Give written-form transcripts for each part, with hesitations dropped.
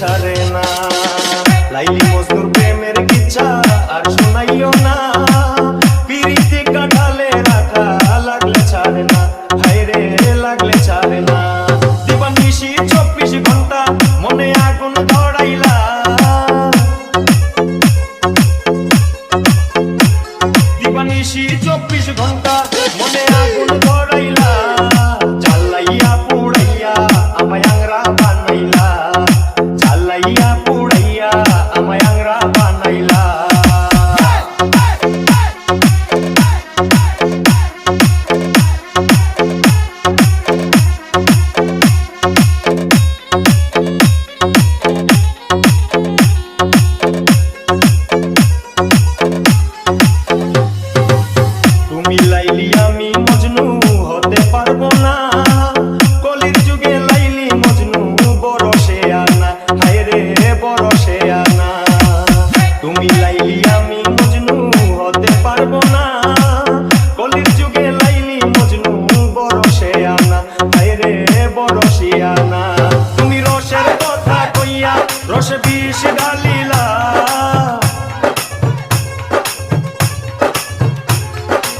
ছাড়ে না লাইলি মজনুর প্রেমের কিচ্ছা আর শোনাইও না পিরিতি কাঠালে রাখা লাগলে ছাড়ে না হায়রে লাগলে ছাড়ে না দিবানিশি 24 ঘন্টা মনে আগুন ধরাইলা দিবানিশি 24 ঘন্টা মনে আগুন ধরাইলা জ্বালাইয়া পুড়াইয়া আমায় আংরা বানাইলা জ্বালাইয়া পুড়াইয়া আমায় আংরা বানাইলা তুমি লাইলি আমি মজনু হতে পারবো না কলির যুগে লাইলি মজনু বড় সে আনা হায়রে বড় সে আনা তুমি লাইলি আমি মজনু হতে পারবো না কলির যুগে লাইলি মজনু বড় সে আনা হায়রে বড় সে আনা তুমি রসের কথা কইয়া রসে বিষ ঢালিলা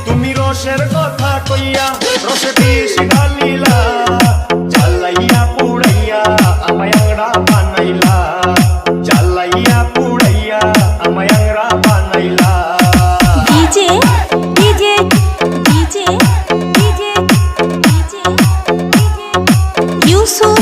তুমি রসের কথা কইয়া রসে বিষ ঢালিলা জ্বালাইয়া পুড়াইয়া আমায় আংরা বানাইলা জ্বালাইয়া পুড়াইয়া আমায় আংরা বানাইলা DJ DJ DJ DJ DJ Yusuf